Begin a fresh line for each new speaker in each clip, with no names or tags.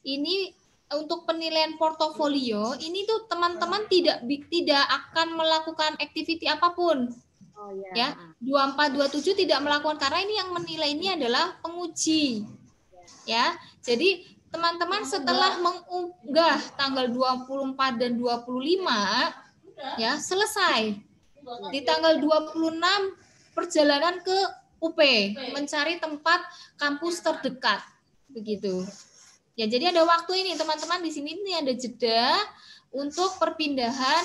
ini untuk penilaian portofolio ini tuh teman-teman tidak akan melakukan activity apapun.
Oh, ya.
24, 27 tidak melakukan karena ini yang menilai ini adalah penguji. Ya. Jadi teman-teman setelah mengunggah tanggal 24 dan 25 ya selesai. Di tanggal 26 perjalanan ke UP mencari tempat kampus terdekat. Begitu. Ya, jadi ada waktu ini teman-teman di sini ini ada jeda untuk perpindahan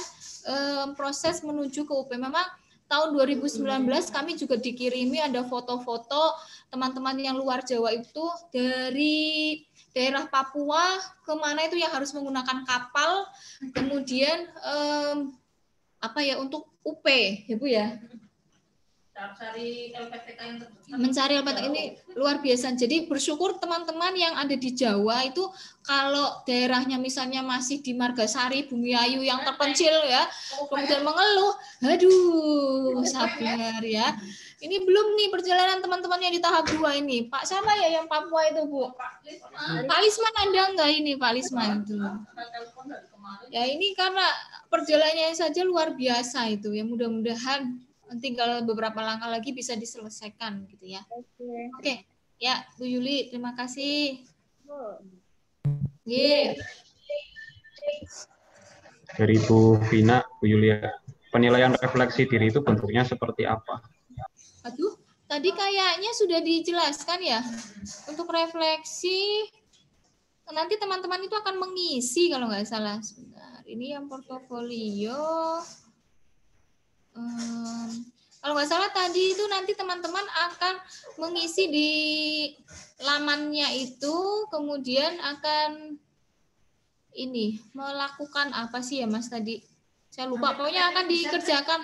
proses menuju ke UP. Memang tahun 2019 kami juga dikirimi ada foto-foto teman-teman yang luar Jawa itu dari daerah Papua kemana itu yang harus menggunakan kapal, kemudian untuk UP, ya Bu ya. Mencari LPTK ini luar biasa. Jadi bersyukur teman-teman yang ada di Jawa itu kalau daerahnya misalnya masih di Margasari, Bumiayu yang terpencil ya, kemudian mengeluh, aduh sabar ya. Ini belum nih perjalanan teman-teman yang di tahap 2 ini. Pak siapa ya yang Papua itu Bu? Pak Lisman ada enggak ini Pak Lisman itu? Ya ini karena perjalanannya saja luar biasa itu ya, mudah-mudahan tinggal beberapa langkah lagi bisa diselesaikan gitu ya. Oke. Ya, Bu Yuli, terima kasih.
Dari Bu Vina, Bu Yulia, penilaian refleksi diri itu bentuknya seperti apa?
Aduh, tadi kayaknya sudah dijelaskan ya. Untuk refleksi, nanti teman-teman itu akan mengisi kalau nggak salah. Sebentar, ini yang portofolio. Kalau nggak salah tadi itu nanti teman-teman akan mengisi di lamannya itu, kemudian akan ini melakukan apa sih ya Mas tadi? Saya lupa, pokoknya akan dikerjakan.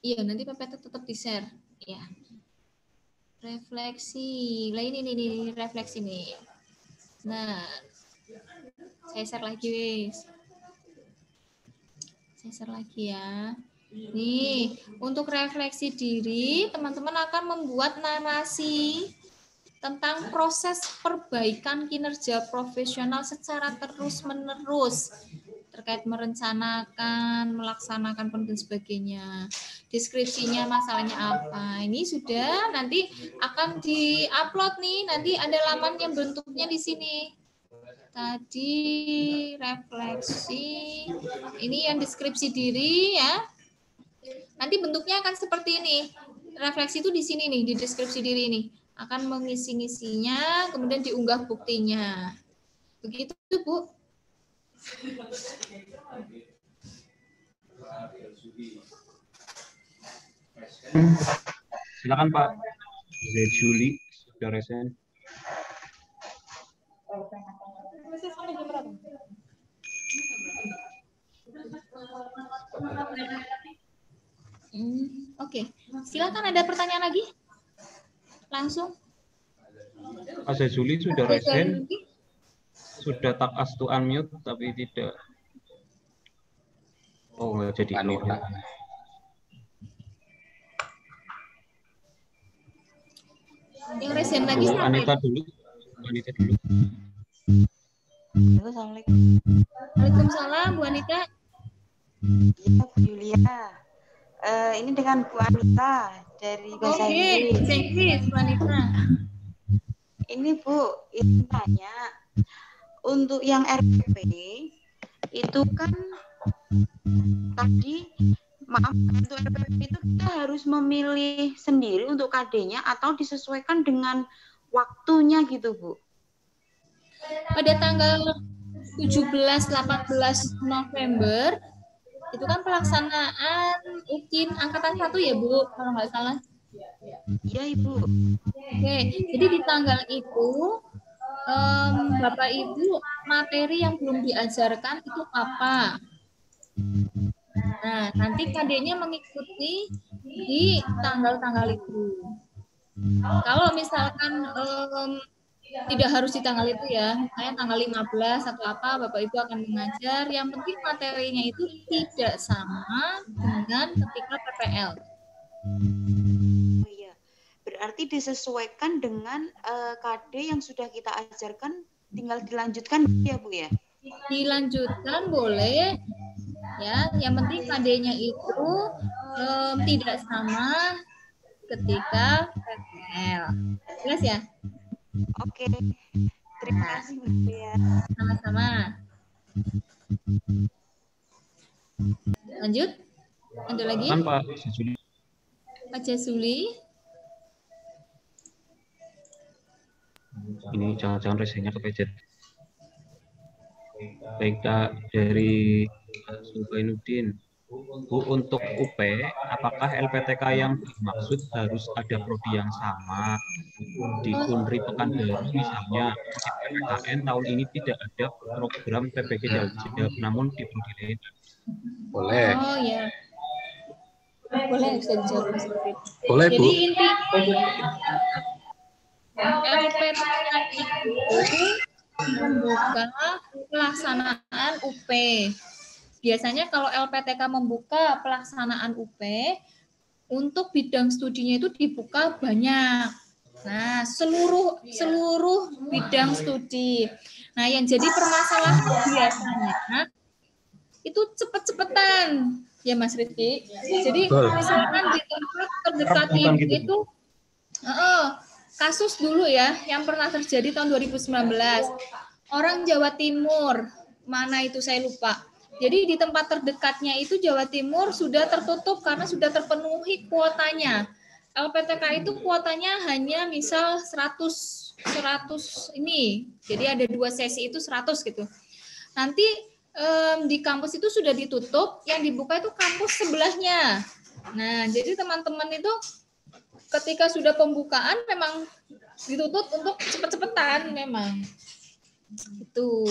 Iya, nanti PPT tetap di-share. Ya. Refleksi. Lah ini refleksi nih. Nah, saya share lagi, wis. Saya share lagi ya. Nih, untuk refleksi diri, teman-teman akan membuat narasi tentang proses perbaikan kinerja profesional secara terus-menerus terkait merencanakan, melaksanakan, dan sebagainya. Deskripsinya masalahnya apa. Ini sudah nanti akan di-upload nih, nanti ada laman yang bentuknya di sini. Tadi refleksi, ini yang deskripsi diri ya. Nanti bentuknya akan seperti ini. Refleksi itu di sini nih, di deskripsi diri ini. Akan mengisi-ngisinya, kemudian diunggah buktinya. Begitu, Bu.
Silakan Pak Zejuli, sudah resen.
Oke. Silakan, ada pertanyaan lagi? Langsung.
Pak Zejuli sudah resen. Sudah takas to unmute tapi tidak. Oh, nggak jadi keluar.
Yang resen lagi siapa?
Anita dulu. Anita dulu.
Assalamualaikum.
Waalaikumsalam, Bu Anita.
Iya, Bu Yulia. Ini dengan Bu Anita dari Bahasa Inggris.
Bahasa Inggris, Bu Anita.
Ini Bu, ini tanya. Untuk yang RPP itu kan tadi, maaf, untuk RPP itu kita harus memilih sendiri untuk KD-nya atau disesuaikan dengan waktunya gitu, Bu?
Pada tanggal 17-18 November itu kan pelaksanaan UKIN angkatan 1 ya Bu, kalau nggak salah.
Iya Ibu.
Oke, jadi di tanggal itu Bapak Ibu materi yang belum diajarkan itu apa? Nah, nanti KD-nya mengikuti di tanggal-tanggal itu. Kalau misalkan tidak harus di tanggal itu ya, misalnya tanggal 15 atau apa, Bapak Ibu akan mengajar. Yang penting materinya itu tidak sama dengan ketika PPL.
Oh iya, berarti disesuaikan dengan KD yang sudah kita ajarkan, tinggal dilanjutkan ya Bu ya?
Dilanjutkan boleh, ya. Yang penting KD-nya itu tidak sama ketika PPL. Jelas ya?
Oke. Terima kasih Bu ya.
Sama-sama. Lanjut. Ada lagi?
Kan Pak Jasuli.
Pak Jasuli.
Ini jangan-jangan resennya kepencet. Baik, dari Subainuddin. Bu, untuk UP, apakah LPTK yang dimaksud harus ada prodi yang sama? Di Unri Pekanbaru misalnya, di PPKN tahun ini tidak ada program PPG Daljilbab, namun di prodi lain.
Boleh.
Oh ya. Boleh bisa dijawab Mas Rufit.
Boleh,
Jadi
Bu.
inti LPTK itu membuka pelaksanaan UP. Biasanya kalau LPTK membuka pelaksanaan UP, untuk bidang studinya itu dibuka banyak. Nah, seluruh bidang studi. Nah, yang jadi permasalahan biasanya itu cepet-cepetan, ya Mas Rizky. Jadi misalkan di tempat terdekat itu kasus dulu ya, yang pernah terjadi tahun 2019. Orang Jawa Timur, mana itu saya lupa. Jadi di tempat terdekatnya itu Jawa Timur sudah tertutup karena sudah terpenuhi kuotanya. LPTK itu kuotanya hanya misal 100 ini. Jadi ada 2 sesi itu 100 gitu. Nanti di kampus itu sudah ditutup, yang dibuka itu kampus sebelahnya. Nah, jadi teman-teman itu ketika sudah pembukaan memang ditutup untuk cepet-cepetan memang. Itu.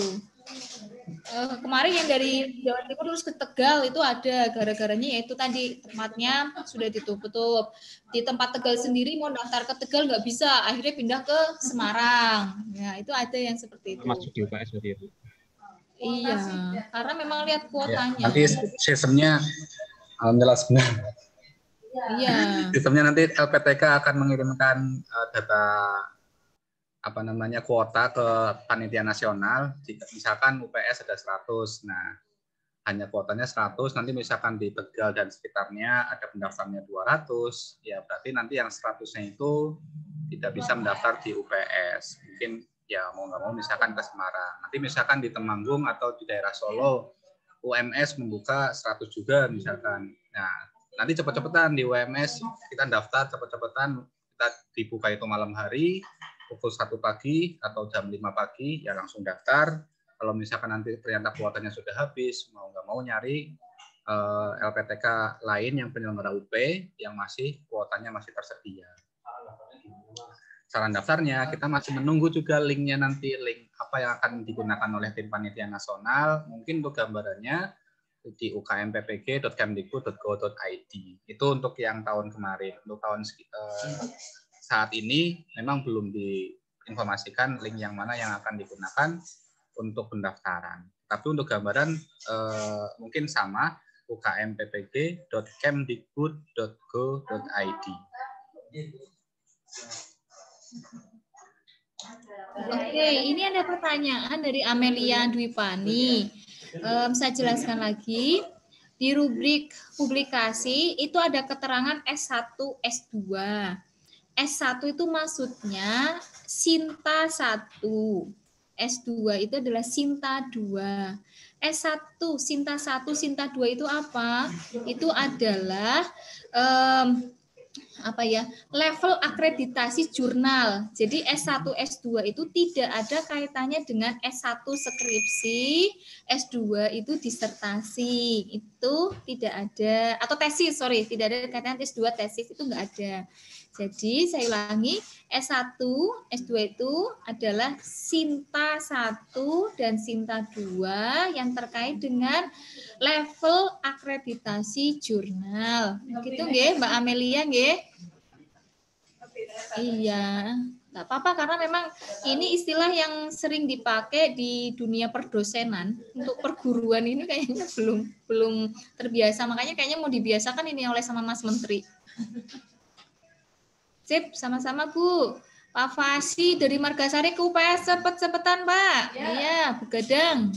Kemarin yang dari Jawa Timur terus ke Tegal itu ada gara-garanya yaitu tadi tempatnya sudah ditutup. Di tempat Tegal sendiri mau daftar ke Tegal nggak bisa, akhirnya pindah ke Semarang. Ya, itu ada yang seperti itu.
Masuk di UPS berarti itu.
Iya, karena memang lihat kuotanya.
Ya, nanti sistemnya alhamdulillah sebenarnya.
Iya.
Sistemnya nanti LPTK akan mengirimkan data kuota ke panitia nasional. Misalkan UPS ada 100, nah hanya kuotanya 100, nanti misalkan di Tegal dan sekitarnya ada pendaftarnya 200, ya berarti nanti yang 100-nya itu tidak bisa mendaftar di UPS. Mungkin ya mau nggak mau misalkan ke Semarang. Nanti misalkan di Temanggung atau di daerah Solo, UMS membuka 100 juga misalkan. Nah, nanti cepet-cepetan di UMS kita daftar cepet-cepetan, kita dibuka itu malam hari, pukul 1 pagi atau jam 5 pagi, ya langsung daftar. Kalau misalkan nanti ternyata kuotanya sudah habis, mau nggak mau nyari LPTK lain yang penyelenggara UP yang masih kuotanya masih tersedia. Saran daftarnya, kita masih menunggu juga linknya nanti, link apa yang akan digunakan oleh tim panitia nasional. Mungkin untuk gambarannya di ukmppg.kemdikbud.go.id. Itu untuk yang tahun kemarin. Untuk tahun saat ini memang belum diinformasikan link yang mana yang akan digunakan untuk pendaftaran. Tapi untuk gambaran mungkin sama, ukmppg.kemdikbud.go.id.
Oke, ini ada pertanyaan dari Amelia Dwipani. Saya jelaskan lagi. Di rubrik publikasi itu ada keterangan S1, S2. S1 itu maksudnya Sinta 1. S2 itu adalah Sinta 2. S1, Sinta 1, Sinta 2 itu apa? Itu adalah level akreditasi jurnal. Jadi S1, S2 itu tidak ada kaitannya dengan S1 skripsi, S2 itu disertasi. Itu tidak ada, atau tesis, tidak ada kaitannya S2 tesis, itu enggak ada. Jadi saya ulangi, S1, S2 itu adalah Sinta 1 dan Sinta 2 yang terkait dengan level akreditasi jurnal. Gitu nggih, Mbak Amelia nggih? Iya, nggak apa-apa karena memang ini istilah yang sering dipakai di dunia perdosenan. Untuk perguruan ini kayaknya belum terbiasa, makanya kayaknya mau dibiasakan ini oleh sama Mas Menteri. Sip, sama-sama Bu. Pak Fasi dari Margasari ke UPS cepet-cepetan Pak. Iya, begadang.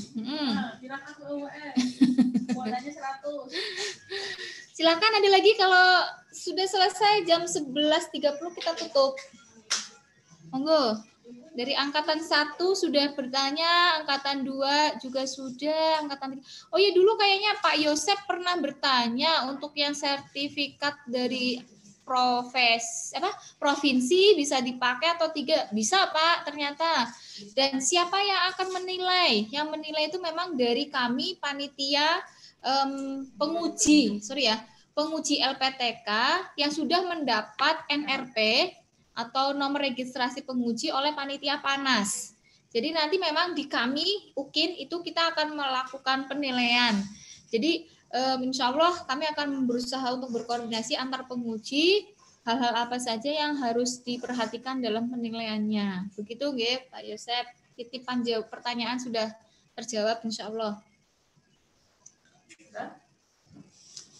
Silakan ada lagi, kalau sudah selesai jam 11.30 kita tutup. Monggo. Dari angkatan 1 sudah bertanya, angkatan 2 juga sudah, angkatan 3. Oh ya, dulu kayaknya Pak Yosep pernah bertanya untuk yang sertifikat dari provinsi bisa dipakai atau tidak. Bisa Pak, ternyata. Dan siapa yang akan menilai? Yang menilai itu memang dari kami panitia penguji LPTK yang sudah mendapat NRP atau nomor registrasi penguji oleh panitia PANAS. Jadi nanti memang di kami UKIN itu kita akan melakukan penilaian. Jadi insya Allah kami akan berusaha untuk berkoordinasi antar penguji, hal-hal apa saja yang harus diperhatikan dalam penilaiannya. Begitu nggih Pak Yosep, titipan jawab pertanyaan sudah terjawab insya Allah.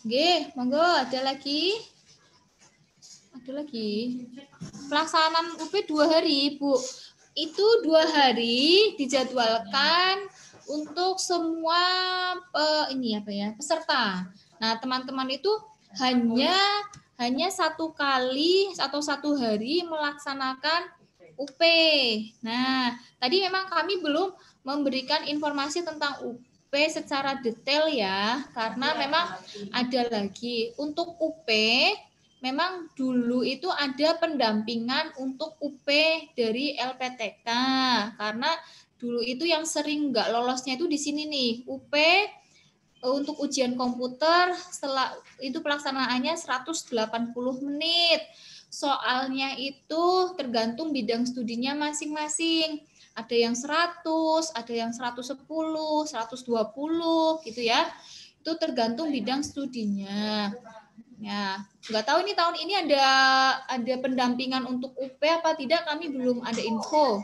Nggih, monggo ada lagi. Ada lagi. Pelaksanaan UP 2 hari, Bu. Itu 2 hari dijadwalkan untuk semua peserta. Nah, teman-teman itu hanya 1 kali atau 1 hari melaksanakan UP. Nah, tadi memang kami belum memberikan informasi tentang UP secara detail ya, karena memang ada lagi untuk UP. Memang dulu itu ada pendampingan untuk UP dari LPTK, karena dulu itu yang sering nggak lolosnya itu di sini nih, UP untuk ujian komputer setelah itu pelaksanaannya 180 menit. Soalnya itu tergantung bidang studinya masing-masing. Ada yang 100, ada yang 110, 120 gitu ya. Itu tergantung bidang studinya. Ya, nggak tahu ini tahun ini ada pendampingan untuk UP apa tidak, kami belum ada info.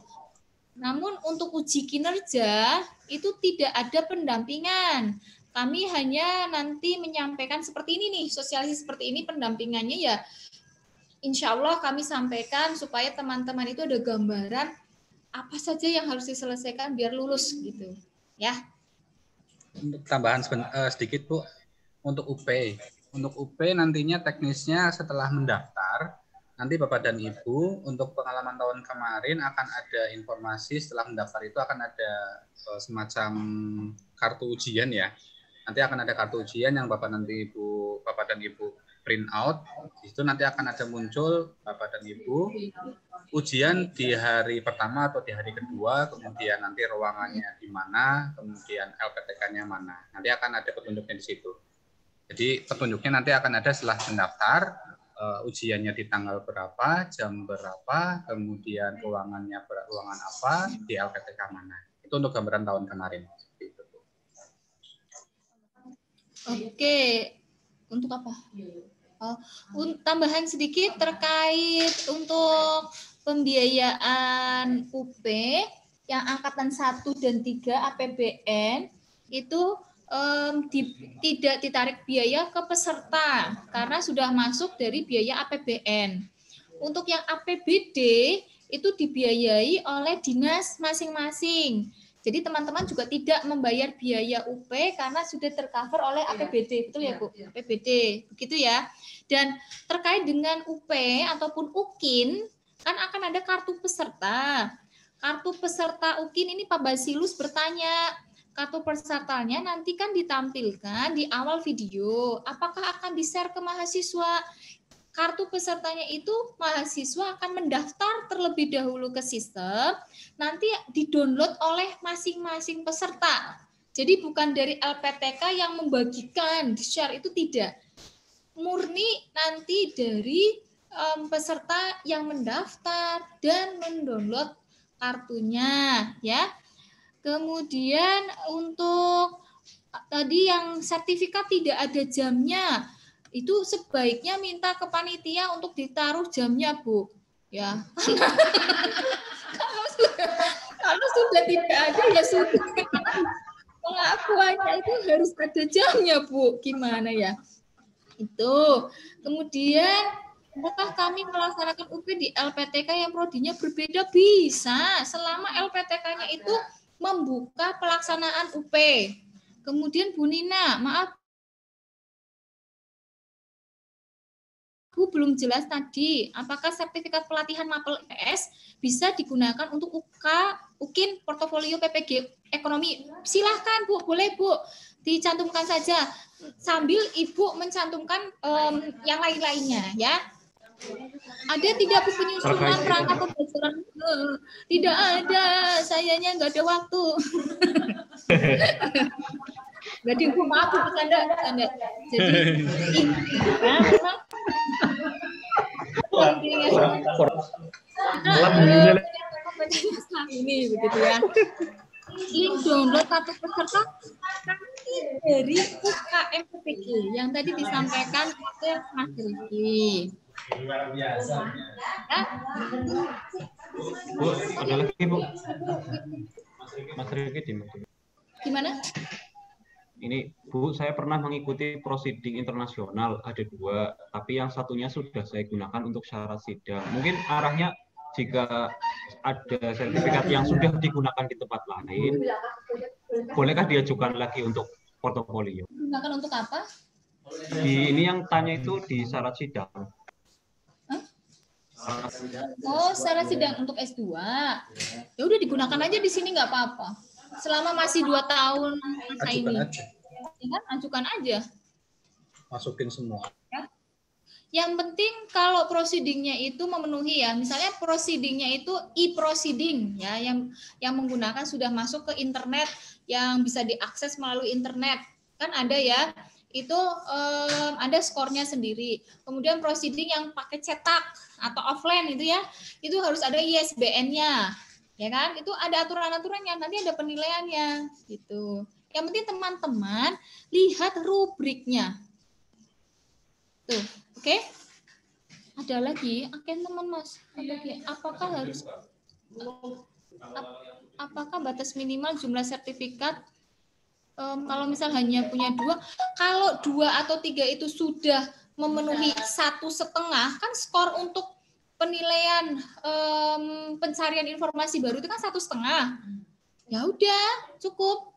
Namun untuk uji kinerja itu tidak ada pendampingan. Kami hanya nanti menyampaikan seperti ini nih, sosialisasi seperti ini pendampingannya ya. Insya Allah kami sampaikan supaya teman-teman itu ada gambaran apa saja yang harus diselesaikan biar lulus gitu. Ya.
Untuk tambahan sedikit Bu, untuk UP. Untuk UP nantinya teknisnya setelah mendaftar, nanti Bapak dan Ibu untuk pengalaman tahun kemarin akan ada informasi setelah mendaftar itu akan ada semacam kartu ujian ya. Nanti akan ada kartu ujian yang Bapak dan Ibu print out. Di situ nanti akan ada muncul Bapak dan Ibu ujian di hari pertama atau di hari kedua, kemudian nanti ruangannya di mana, kemudian LPTK-nya mana. Nanti akan ada petunjuknya di situ. Jadi petunjuknya nanti akan ada setelah mendaftar, ujiannya di tanggal berapa, jam berapa, kemudian ruangan apa, di LPTK mana. Itu untuk gambaran tahun kemarin.
Oke, untuk apa? Tambahan sedikit terkait untuk pembiayaan UP yang angkatan 1 dan 3 APBN itu tidak ditarik biaya ke peserta karena sudah masuk dari biaya APBN. Untuk yang APBD itu dibiayai oleh dinas masing-masing. Jadi teman-teman juga tidak membayar biaya UP karena sudah tercover oleh APBD, betul ya Bu? APBD, begitu ya. Dan terkait dengan UP ataupun UKIN kan akan ada kartu peserta. Kartu peserta UKIN ini Pak Basilus bertanya, kartu pesertanya nanti kan ditampilkan di awal video. Apakah akan di-share ke mahasiswa? Kartu pesertanya itu mahasiswa akan mendaftar terlebih dahulu ke sistem, nanti di-download oleh masing-masing peserta. Jadi bukan dari LPTK yang membagikan, di-share itu tidak. Murni nanti dari peserta yang mendaftar dan mendownload kartunya, ya. Kemudian untuk tadi yang sertifikat tidak ada jamnya, itu sebaiknya minta ke panitia untuk ditaruh jamnya, Bu. Ya. Kalau sudah tidak ada ya sudah. Pengakuannya itu harus ada jamnya, Bu. Gimana ya? Itu. Kemudian Apakah kami melaksanakan UP di LPTK yang prodinya berbeda? Bisa, selama LPTK-nya itu membuka pelaksanaan UP. Kemudian Bu Nina, maaf, Bu belum jelas tadi, apakah sertifikat pelatihan MAPEL IPS bisa digunakan untuk UKIN portofolio PPG ekonomi? Silahkan Bu, boleh Bu, dicantumkan saja. Sambil Ibu mencantumkan yang lain-lainnya ya. Ada tidak Bu penyusunan perangkat pembelajaran? Tidak ada, sayanya nggak ada waktu. Jadi Bu, maaf Bu, bercanda. Jadi ya, memang ini begitu ya. Link download kartu peserta dari UKM PPG yang tadi disampaikan oleh Mas Riki.
Luar biasa.
Ya.
Bu, ada lagi Bu. Mas Riki
Gimana?
Ini Bu, saya pernah mengikuti prosiding internasional, ada 2, tapi yang satunya sudah saya gunakan untuk syarat sidang. Mungkin arahnya jika ada sertifikat yang sudah digunakan di tempat lain, bolehkah diajukan lagi untuk portofolio?
Gunakan untuk apa?
Ini yang tanya itu di syarat sidang.
Oh, syarat sidang untuk S2. Ya udah digunakan aja di sini nggak apa-apa. Selama masih 2 tahun masa ini.
Ajukan aja.
Ya kan? Ajukan aja.
Masukin semua.
Ya. Yang penting kalau proceedingnya itu memenuhi ya, misalnya proceedingnya itu e-proceeding ya, yang menggunakan sudah masuk ke internet, yang bisa diakses melalui internet, kan ada ya, itu ada skornya sendiri. Kemudian proceeding yang pakai cetak atau offline itu ya, itu harus ada ISBN-nya, ya kan? Itu ada aturan-aturannya, nanti ada penilaiannya, gitu. Yang penting teman-teman lihat rubriknya. Tuh, oke? Ada lagi, teman Mas. Apakah batas minimal jumlah sertifikat? Kalau misal hanya punya 2, kalau 2 atau 3 itu sudah memenuhi 1,5, kan skor untuk penilaian pencarian informasi baru itu kan 1,5. Ya udah, cukup.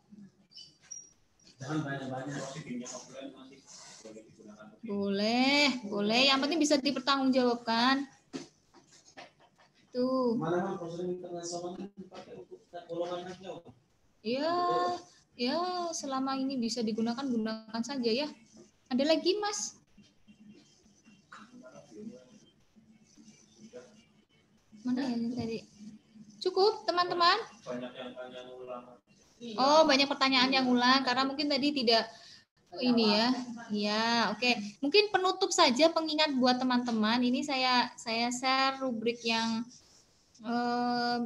Boleh. Yang penting bisa dipertanggungjawabkan. Tuh. Ya, selama ini bisa digunakan, gunakan saja ya. Ada lagi, Mas? Mana yang tadi? Cukup, teman-teman? Oh, banyak pertanyaan yang ulang karena mungkin tadi tidak ini ya. Ya, oke. Mungkin penutup saja pengingat buat teman-teman. Ini saya share rubrik yang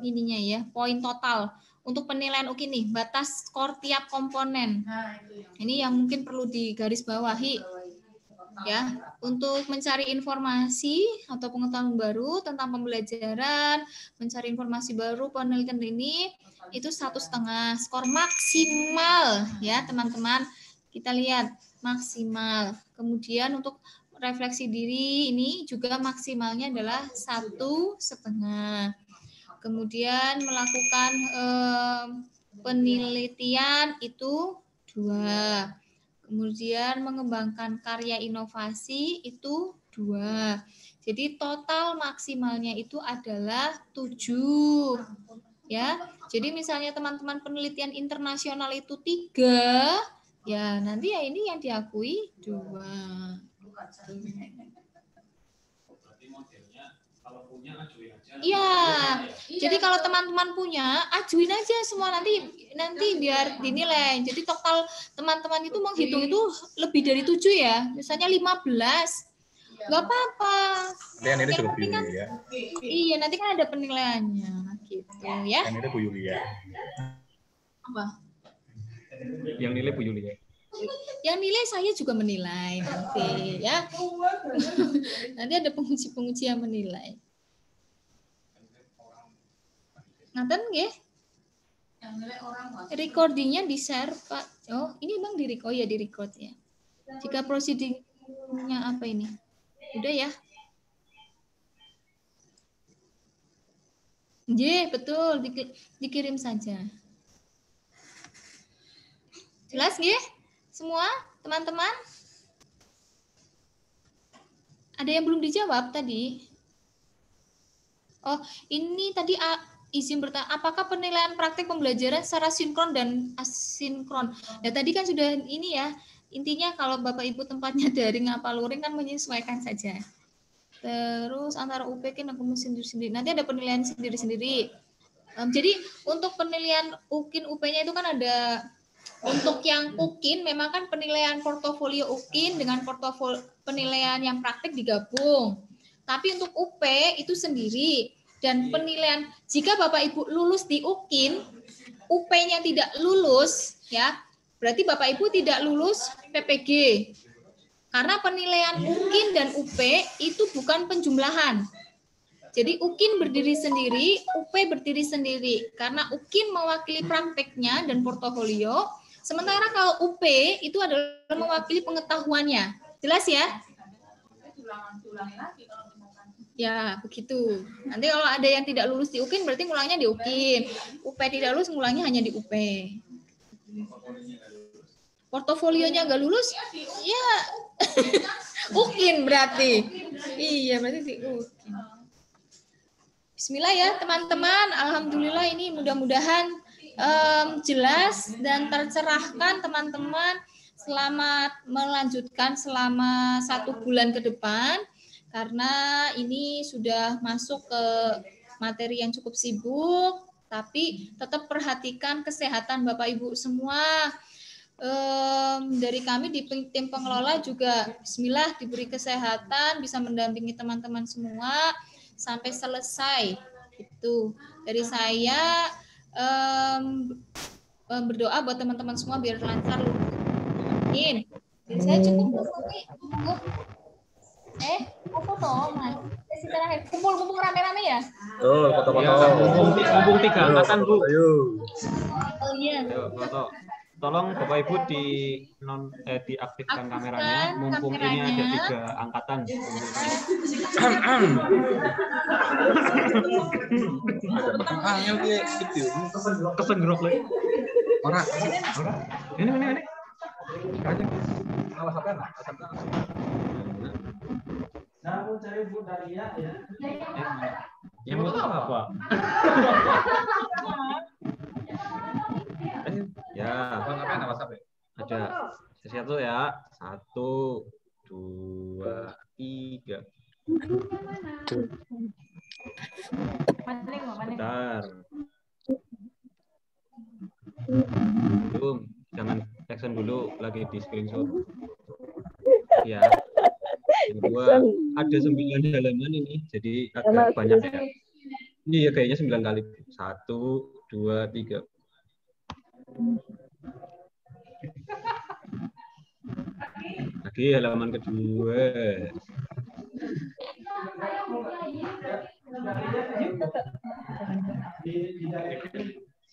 ininya ya, poin total untuk penilaian UKI nih, batas skor tiap komponen. Ini yang mungkin perlu digarisbawahi ya, untuk mencari informasi atau pengetahuan baru tentang pembelajaran, mencari informasi baru, penelitian ini itu 1,5 skor maksimal ya teman-teman. Kita lihat maksimal. Kemudian untuk refleksi diri ini juga maksimalnya adalah 1,5. Kemudian melakukan penelitian itu 2. Kemudian mengembangkan karya inovasi itu 2. Jadi total maksimalnya itu adalah 7. Ya. Jadi misalnya teman-teman penelitian internasional itu 3, ya nanti ya ini yang diakui 2. Iya, jadi kalau teman-teman punya, ajuin aja semua nanti biar dinilai. Jadi total teman-teman itu menghitung itu lebih dari 7 ya, misalnya 15, nggak apa-apa.
Yang ini juga Bu Yuli ya.
Iya, nanti kan ada penilaiannya, gitu ya.
Yang ini Bu Yuli ya.
Apa?
Yang nilai Bu Yuli ya.
Yang nilai saya juga menilai nanti ya. Nanti ada penguji-penguji yang menilai. Ngaten nggih? Recordingnya di-share, Pak. Oh, ini Bang di-record. Oh ya, di-record ya. Jika proceedingnya apa ini? Udah ya? Betul, dikirim saja. Jelas nggih? Semua teman-teman? Ada yang belum dijawab tadi? Oh, ini tadi izin bertanya, apakah penilaian praktik pembelajaran secara sinkron dan asinkron? Ya tadi kan sudah ini ya, intinya kalau Bapak Ibu tempatnya daring apa luring kan menyesuaikan saja. Terus antara UPK dan kamu sendiri-sendiri. Nanti ada penilaian sendiri-sendiri. Jadi untuk penilaian UKIN UP-nya itu kan ada, untuk yang UKIN memang kan penilaian portofolio UKIN dengan portofolio penilaian yang praktik digabung. Tapi untuk UP itu sendiri. Dan penilaian, jika Bapak Ibu lulus di UKIN, UP-nya tidak lulus, ya berarti Bapak Ibu tidak lulus PPG. Karena penilaian UKIN dan UP itu bukan penjumlahan. Jadi UKIN berdiri sendiri, UP berdiri sendiri. Karena UKIN mewakili prakteknya dan portofolio, sementara kalau UP itu adalah mewakili pengetahuannya. Jelas ya? Ya, begitu. Nanti kalau ada yang tidak lulus di UKIN, berarti ngulangnya di UKIN. UP tidak lulus, ngulangnya hanya di UP. Portofolionya nggak lulus, ya UKIN berarti. Iya, berarti di UKIN. Bismillah ya, teman-teman. Alhamdulillah ini mudah-mudahan jelas dan tercerahkan, teman-teman. Selamat melanjutkan selama 1 bulan ke depan. Karena ini sudah masuk ke materi yang cukup sibuk, tapi tetap perhatikan kesehatan Bapak Ibu semua. Dari kami di tim pengelola juga bismillah diberi kesehatan, bisa mendampingi teman-teman semua sampai selesai. Itu dari saya, berdoa buat teman-teman semua biar lancar. Amin. Saya cukup foto mas. Kumpul rame-rame ya.
Foto-foto. Kumpul 3 angkatan Bu.
Oh iya.
Foto. Tolong Bapak Ibu diaktifkan kameranya, mumpung ini ada 3 angkatan. Kesengrok lagi.
Orang.
Ini.
Awas apa?
Namun cari Bu Daria ya. Yang mau apa? Ya. Ada. Satu ya. 1, 2, 3. Bentar. Belum. Jangan action dulu, lagi di screenshot. Ya. Yang kedua, ada 9 halaman ini, jadi agak banyak ya. Ini ya kayaknya 9 kali. 1, 2, 3. Lagi halaman kedua.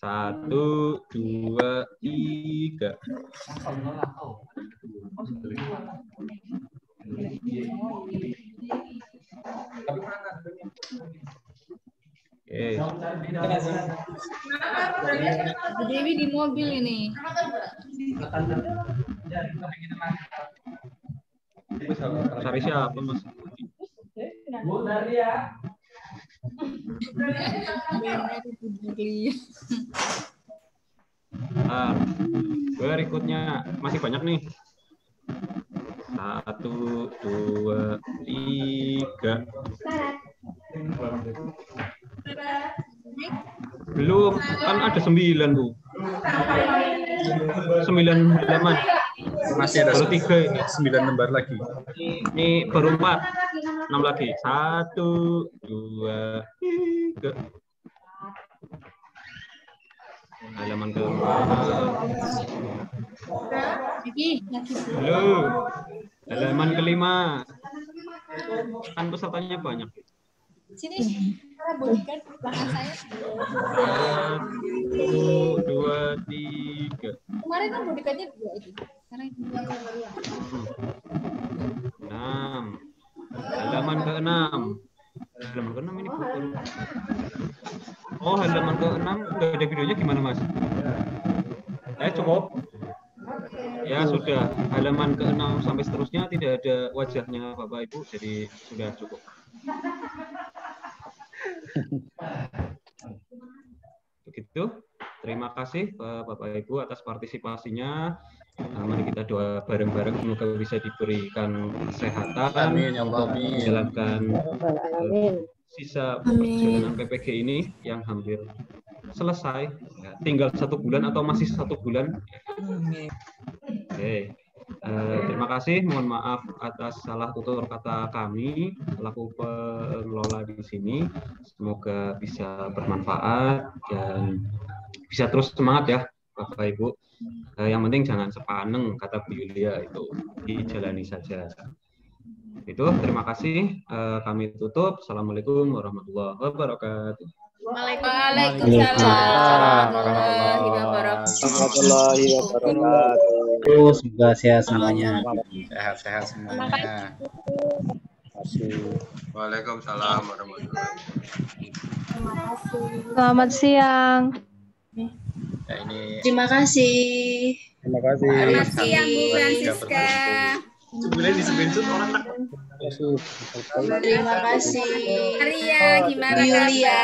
Satu, 2, 3.
Dewi di mobil ini.
Cari siapa Mas?
Bu Daria.
Nah, berikutnya masih banyak nih. 1, 2, 3. Belum, kan ada 9 Bu. 9 halaman.
Masih ada
3 ini.
9 lembar lagi.
Ini baru 4. 6 lagi. 1, 2, 3. Halaman ke-4. Belum. Halaman ke-5. Kan pesertanya banyak.
Sini, bodyguard belakang saya.
1, 2, 3.
Kemarin kan bodyguardnya 2 itu. Sekarang
6. Halaman ke-6. Halaman ke-6 ini buku. Cukup. Ya sudah, halaman ke-6 sampai seterusnya tidak ada wajahnya Bapak Ibu, jadi sudah cukup. Begitu. Terima kasih Bapak Ibu atas partisipasinya. Mari kita doa bareng-bareng semoga bisa diberikan kesehatan
Amin ya Allah,
untuk
amin.
menjalankan sisa perjalanan PPG ini yang hampir selesai. Ya, tinggal 1 bulan atau masih 1 bulan. Oke. Terima kasih. Mohon maaf atas salah tutur kata kami selaku pengelola di sini. Semoga bisa bermanfaat dan bisa terus semangat ya Bapak Ibu. Yang penting jangan sepaneng kata Bu Yulia, itu dijalani saja. Itu terima kasih. Kami tutup. Assalamualaikum warahmatullahi wabarakatuh.
Waalaikumsalam warahmatullahi wabarakatuh.
Semoga sehat semuanya.
Sehat-sehat semuanya.
Waalaikumsalam warahmatullahi wabarakatuh.
Selamat siang.
Ya, ini
Terima kasih.
terima kasih.
Selamat siang Bu Francisca.
Terima kasih.
Maria, gimana
Yulia.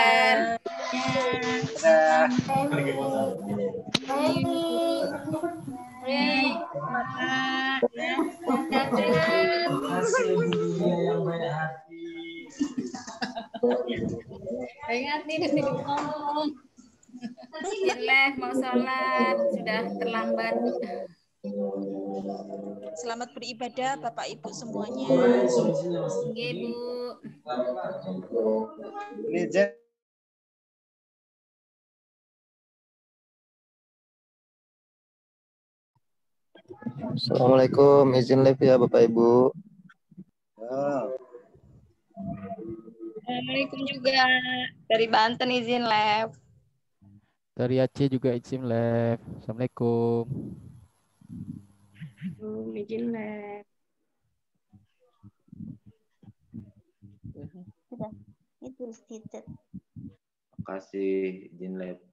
Ingat nih nanti ngomong. Bismillah, mau sholat, sudah terlambat.
Selamat beribadah Bapak Ibu semuanya.
Oke, Bu.
Assalamualaikum, izin live ya Bapak Ibu.
Assalamualaikum juga. Dari Banten izin live.
Dari Aceh juga izin live. Assalamualaikum.
Izin live.
Sudah, itu
Terima kasih, izin live.